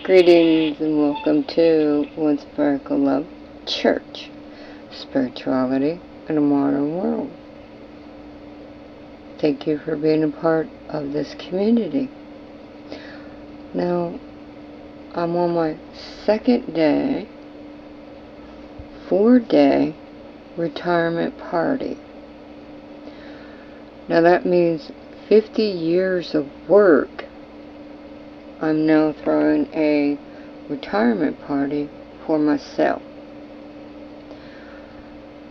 Greetings and welcome to One Sparkle Love Church, Spirituality in a Modern World. Thank you for being a part of this community. Now, I'm on my second day, 4-day retirement party. Now that means 50 years of work. I'm now throwing a retirement party for myself.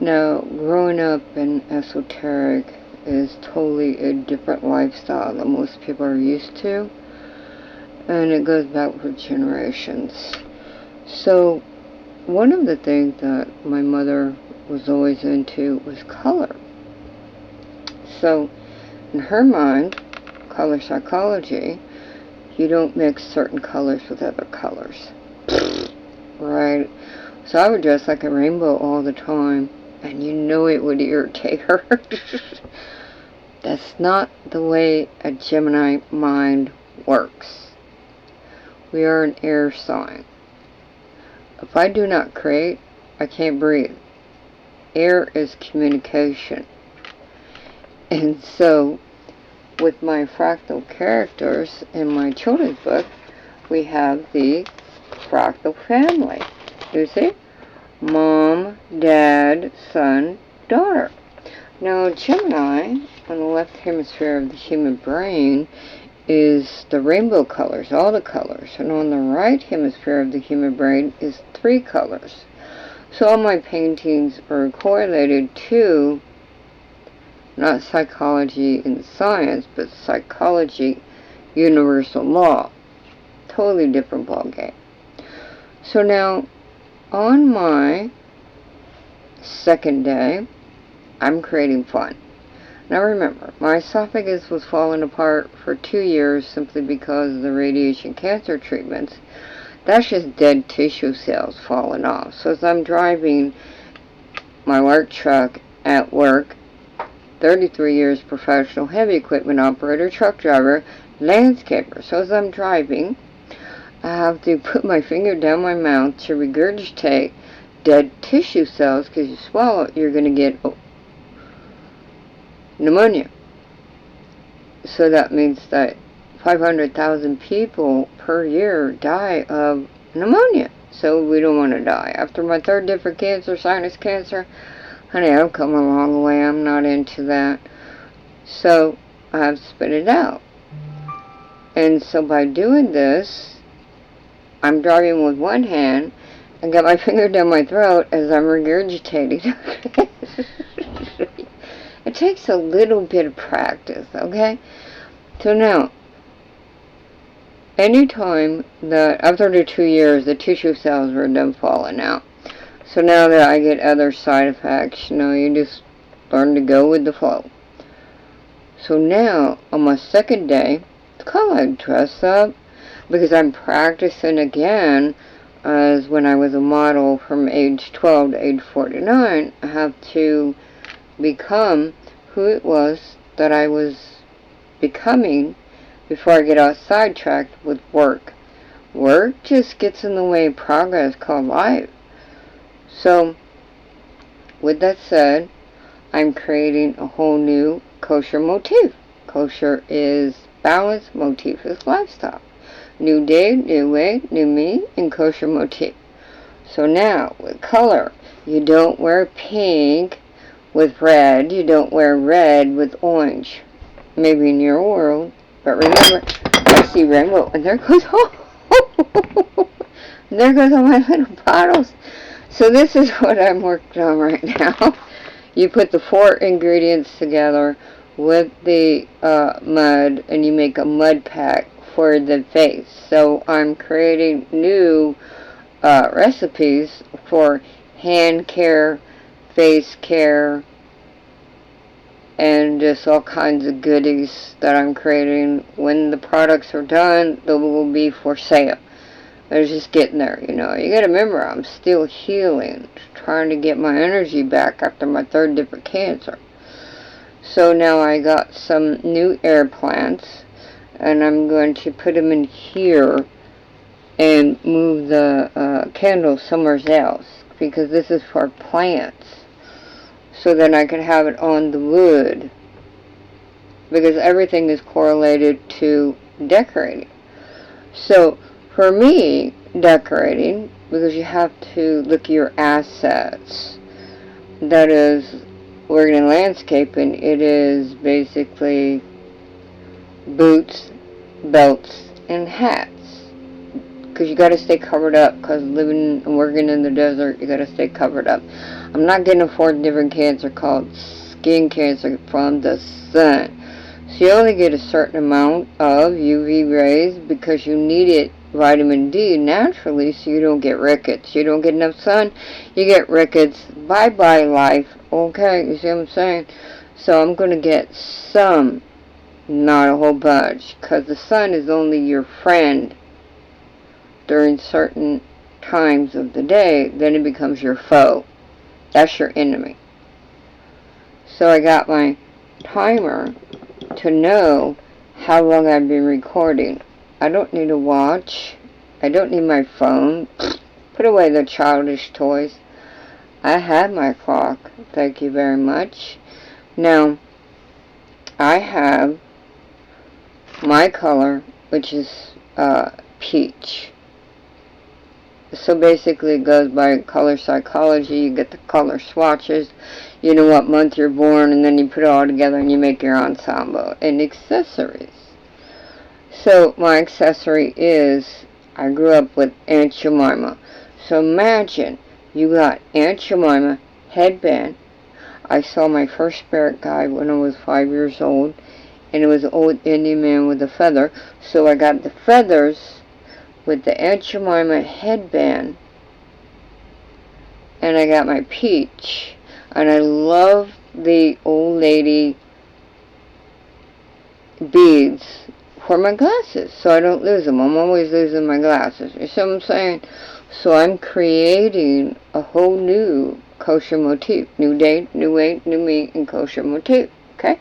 Now, growing up in esoteric is totally a different lifestyle than most people are used to, and it goes back for generations. So, one of the things that my mother was always into was color. So, in her mind, color psychology, you don't mix certain colors with other colors. Right? So I would dress like a rainbow all the time, and you know it would irritate her. That's not the way a Gemini mind works. We are an air sign. If I do not create, I can't breathe. Air is communication. And so, with my fractal characters in my children's book, we have the fractal family. You see? Mom, dad, son, daughter. Now, Gemini, on the left hemisphere of the human brain, is the rainbow colors, all the colors. And on the right hemisphere of the human brain is 3 colors. So all my paintings are correlated to not psychology in science, but psychology universal law. Totally different ballgame. So now, on my second day, I'm creating fun. Now remember, my esophagus was falling apart for 2 years simply because of the radiation cancer treatments. That's just dead tissue cells falling off. So as I'm driving my work truck at work, 33 years professional heavy equipment operator, truck driver, landscaper. So as I'm driving, I have to put my finger down my mouth to regurgitate dead tissue cells, because you swallow it, you're going to get pneumonia. So that means that 500,000 people per year die of pneumonia. So we don't want to die. After my 3rd different cancer, sinus cancer, honey, I've come a long way. I'm not into that. So I have to spit it out. And so by doing this, I'm driving with one hand and got my finger down my throat as I'm regurgitating. It takes a little bit of practice, okay? So now, anytime that after the 2 years, the tissue cells were done falling out. So now that I get other side effects, you just learn to go with the flow. So now, on my second day, I dress up because I'm practicing again as when I was a model from age 12 to age 49. I have to become who it was that I was becoming before I get all sidetracked with work. Work just gets in the way of progress called life. So, with that said, I'm creating a whole new kosher motif. Kosher is balance, motif is lifestyle. New day, new way, new me, and kosher motif. So now, with color, you don't wear pink with red, you don't wear red with orange. Maybe in your world, but remember, I see rainbow, and there goes, there goes all my little bottles. So this is what I'm working on right now. You put the 4 ingredients together with the mud, and you make a mud pack for the face. So I'm creating new recipes for hand care, face care, and just all kinds of goodies that I'm creating. When the products are done, they will be for sale. I was just getting there, You gotta remember, I'm still healing, trying to get my energy back after my 3rd different cancer. So now I got some new air plants, and I'm going to put them in here and move the candle somewhere else, because this is for plants, so then I can have it on the wood, because everything is correlated to decorating. So for me, decorating, because you have to look at your assets, that is, working in landscaping, it is basically boots, belts, and hats. Because you got to stay covered up, because living and working in the desert, you got to stay covered up. I'm not getting 4 different cancer called skin cancer from the sun. So you only get a certain amount of UV rays because you need vitamin D naturally, so you don't get rickets. You don't get enough sun, you get rickets. Bye-bye life. Okay, you see what I'm saying? So I'm going to get some, not a whole bunch, because the sun is only your friend during certain times of the day. Then it becomes your foe. That's your enemy. So I got my timer to know how long I've been recording. I don't need a watch. I don't need my phone. Put away the childish toys. I have my clock. Thank you very much. Now, I have my color, which is peach. So basically it goes by color psychology. You get the color swatches, you know what month you're born, and then you put it all together and you make your ensemble. And accessories. So my accessory is, I grew up with Aunt Jemima. So imagine you got Aunt Jemima headband. I saw my first spirit guide when I was 5 years old, and it was an old Indian man with a feather. So I got the feathers with the Aunt Jemima headband, and I got my peach, and I love the old lady beads for my glasses, so I don't lose them. I'm always losing my glasses. You see what I'm saying? So I'm creating a whole new kosher motif. New date, new weight, new meat, and kosher motif. Okay?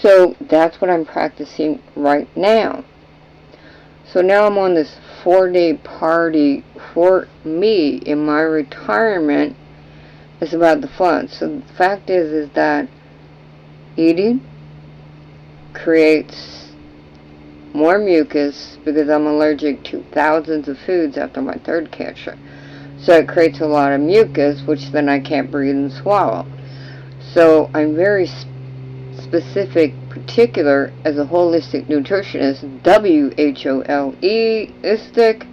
So that's what I'm practicing right now. So now I'm on this 4-day party for me in my retirement. It's about the fun. So the fact is that eating creates more mucus, because I'm allergic to thousands of foods after my 3rd cancer. So it creates a lot of mucus, which then I can't breathe and swallow. So I'm very specific, particular, as a holistic nutritionist. WHOLE-istic,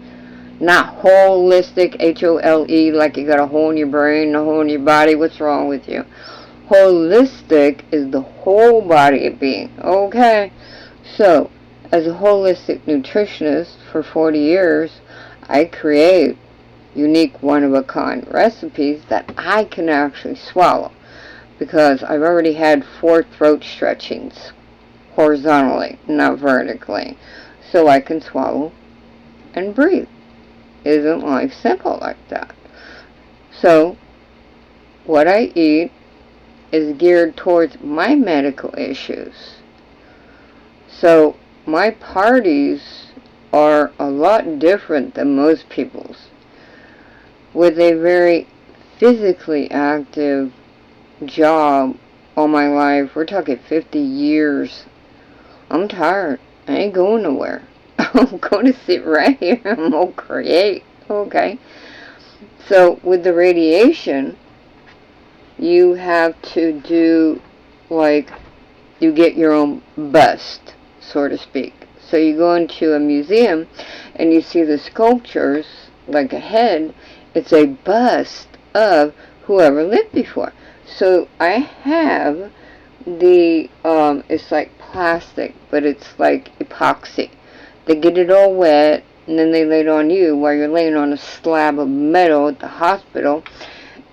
not holistic, HOLE, like you got a hole in your brain, a hole in your body. What's wrong with you? Holistic is the whole body of being. Okay? So, as a holistic nutritionist for 40 years, I create unique, one-of-a-kind recipes that I can actually swallow, because I've already had 4 throat stretchings horizontally, not vertically, so I can swallow and breathe. Isn't life simple like that? So what I eat is geared towards my medical issues. So my parties are a lot different than most people's, with a very physically active job all my life. We're talking 50 years. I'm tired. I ain't going nowhere. I'm going to sit right here. I'm going to create. Okay. So with the radiation, you have to do, like, you get your own bust, so to speak. So you go into a museum and you see the sculptures, like a head. It's a bust of whoever lived before. So I have the, it's like plastic, but it's like epoxy. They get it all wet, and then they lay it on you while you're laying on a slab of metal at the hospital,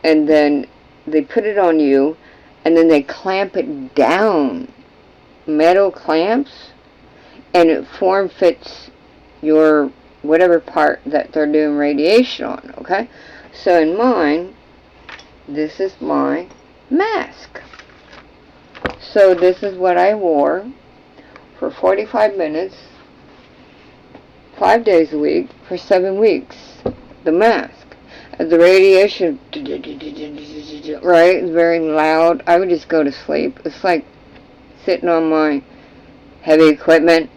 and then they put it on you, and then they clamp it down, metal clamps, and it form fits your whatever part that they're doing radiation on, okay? So in mine, this is my mask. So this is what I wore for 45 minutes 5 days a week for 7 weeks. The mask. The radiation, right, is very loud. I would just go to sleep. It's like sitting on my heavy equipment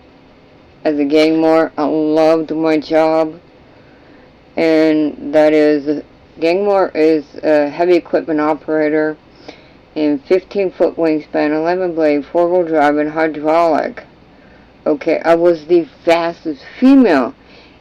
as a gang more. I loved my job. And that is, Gangmore is a heavy equipment operator in 15-foot wingspan, 11 blade, 4-wheel drive, and hydraulic. Okay, I was the fastest female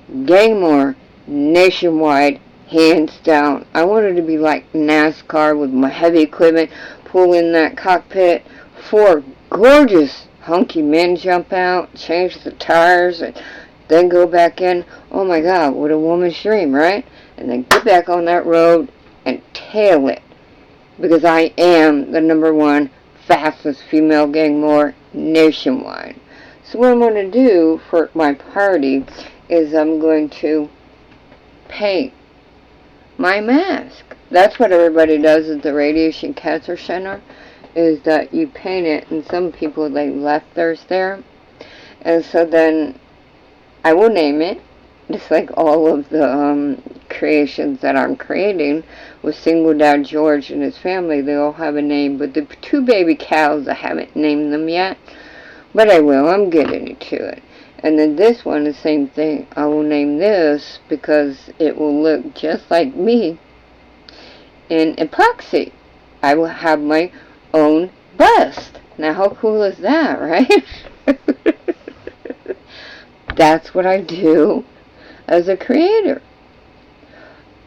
Gangmore nationwide, hands down. I wanted to be like NASCAR with my heavy equipment, pull in that cockpit, 4 gorgeous hunky men jump out, change the tires, and then go back in. Oh my God, what a woman's dream, right? And then get back on that road and tail it. Because I am the #1 fastest female Gangmore nationwide. So what I'm going to do for my party is I'm going to paint my mask. That's what everybody does at the Radiation Cancer Center, is that you paint it, and some people, they left theirs there. And so then I will name it, just like all of the creations that I'm creating with Single Dad George and his family. They all have a name, but the 2 baby cows, I haven't named them yet, but I will. I'm getting to it. And then this one, the same thing. I will name this because it will look just like me in epoxy. I will have my own bust. Now, how cool is that, right? That's what I do as a creator.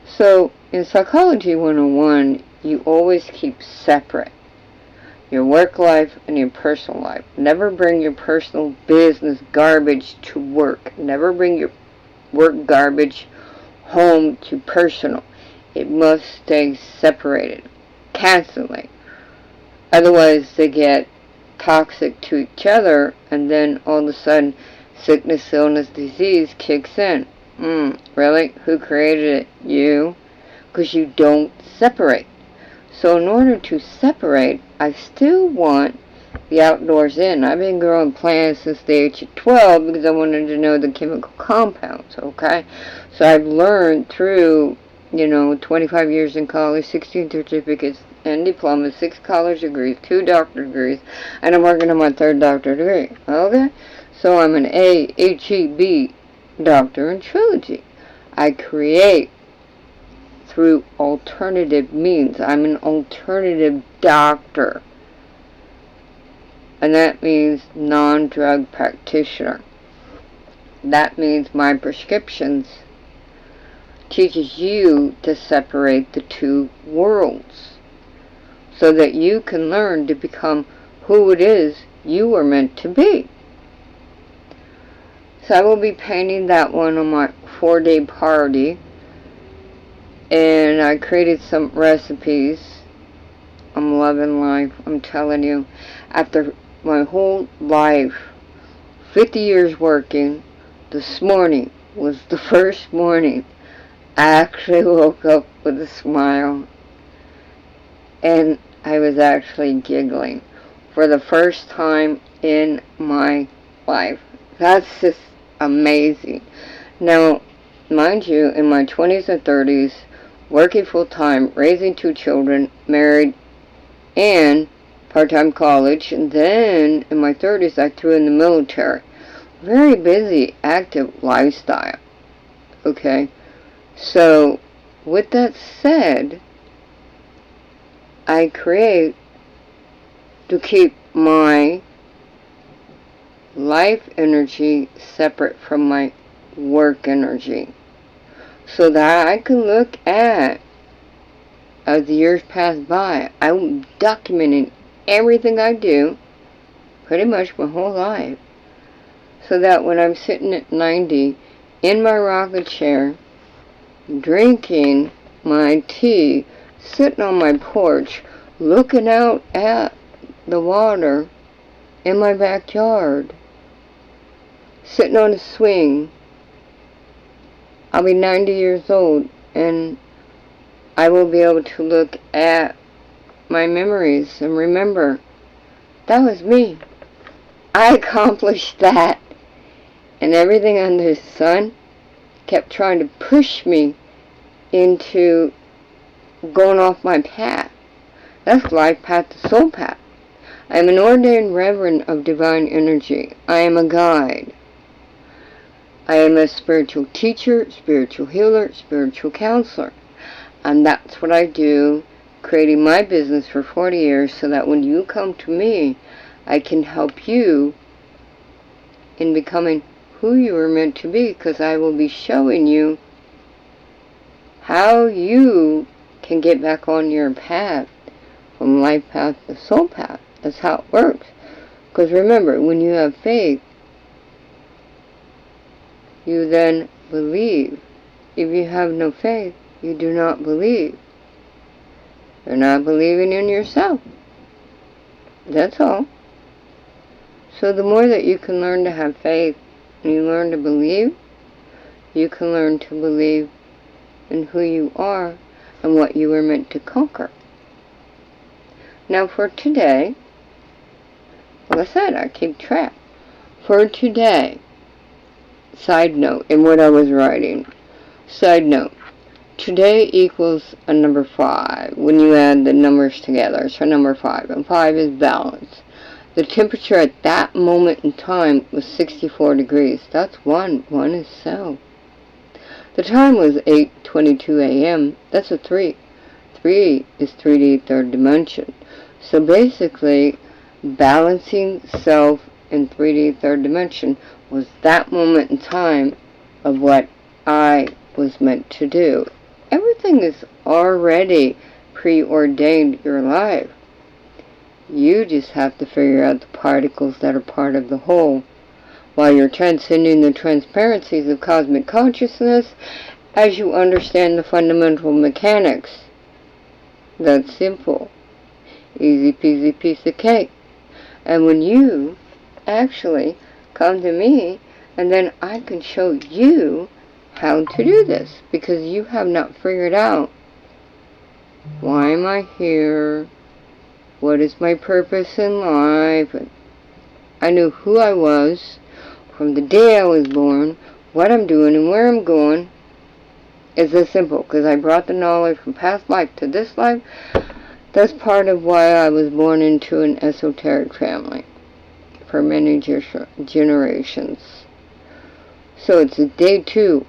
So, in Psychology 101, you always keep separate your work life and your personal life. Never bring your personal business garbage to work. Never bring your work garbage home to personal. It must stay separated constantly. Otherwise, they get toxic to each other, and then all of a sudden, sickness, illness, disease kicks in. Really? Who created it? You? Because you don't separate. So in order to separate, I still want the outdoors in. I've been growing plants since the age of 12 because I wanted to know the chemical compounds, okay? So I've learned through, 25 years in college, 16 certificates and diplomas, 6 college degrees, 2 doctorate degrees, and I'm working on my 3rd doctorate degree, okay? So I'm an AHEB doctor in trilogy. I create through alternative means. I'm an alternative doctor. And that means non-drug practitioner. That means my prescriptions teaches you to separate the 2 worlds so that you can learn to become who it is you were meant to be. So I will be painting that one on my 4-day party. And I created some recipes. I'm loving life, I'm telling you. After my whole life, 50 years working, this morning was the first morning I actually woke up with a smile. And I was actually giggling for the first time in my life. That's just amazing. Now, mind you, in my 20s and 30s, working full-time, raising 2 children, married, and part-time college, and then in my 30s I threw in the military. Very busy, active lifestyle. Okay? So, with that said, I create to keep my life energy separate from my work energy, so that I can look at, as the years pass by, I'm documenting everything I do, pretty much my whole life, so that when I'm sitting at 90 in my rocket chair, drinking my tea, sitting on my porch, looking out at the water in my backyard, sitting on a swing, I'll be 90 years old, and I will be able to look at my memories and remember, that was me. I accomplished that. And everything under the sun kept trying to push me into going off my path. That's life path to soul path. I am an ordained reverend of divine energy. I am a guide. I am a spiritual teacher, spiritual healer, spiritual counselor. And that's what I do, creating my business for 40 years so that when you come to me, I can help you in becoming who you are meant to be, because I will be showing you how you can get back on your path from life path to soul path. That's how it works. Because remember, when you have faith, you then believe. If you have no faith, you do not believe. You're not believing in yourself. That's all. So the more that you can learn to have faith and you learn to believe, you can learn to believe in who you are and what you were meant to conquer. Now for today, like I said, I keep track. For today, side note, in what I was writing, side note, today equals a number 5 when you add the numbers together. So number 5, and 5 is balance. The temperature at that moment in time was 64 degrees. That's 1. 1 is self. The time was 8:22 a.m. That's a 3. 3 is 3D third dimension. So basically, balancing self in 3D third dimension was that moment in time of what I was meant to do. Everything is already preordained in your life. You just have to figure out the particles that are part of the whole, while you're transcending the transparencies of cosmic consciousness as you understand the fundamental mechanics. That's simple. Easy peasy piece of cake. And when you actually come to me, and then I can show you how to do this, because you have not figured out, why am I here? What is my purpose in life? I knew who I was from the day I was born, what I'm doing and where I'm going. It's this simple, because I brought the knowledge from past life to this life. That's part of why I was born into an esoteric family for many generations. So it's day 2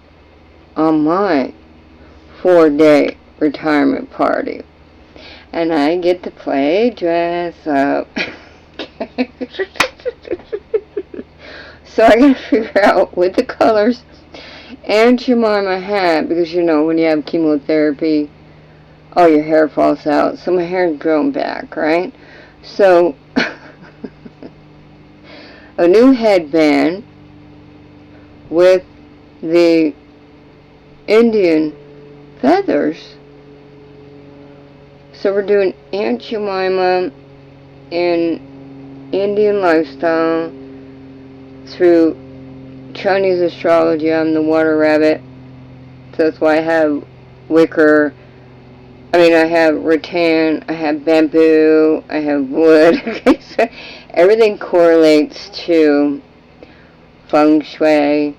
on my 4-day retirement party. And I get to play dress up. So I gotta figure out with the colors and Jemima hat, because you know when you have chemotherapy, all your hair falls out. So my hair is grown back, right? So a new headband with the Indian feathers. So we're doing Aunt Jemima in Indian lifestyle through Chinese astrology. I'm the water rabbit. So that's why I have wicker. I have rattan, I have bamboo, I have wood. Okay, so everything correlates to feng shui,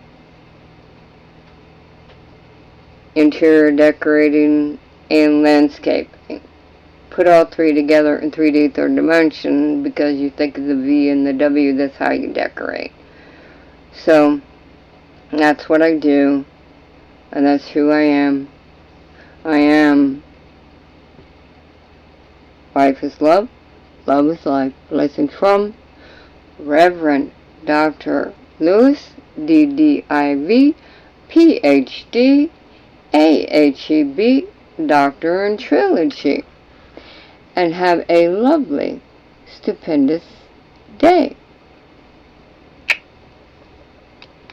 interior decorating, and landscaping. Put all 3 together in 3D third dimension, because you think of the V and the W, that's how you decorate. So that's what I do, and that's who I am. I am life is love, love is life. Blessings from Reverend Dr. Lewis, D.Div, Ph.D, AHEB, Doctor in Trilogy. And have a lovely, stupendous day.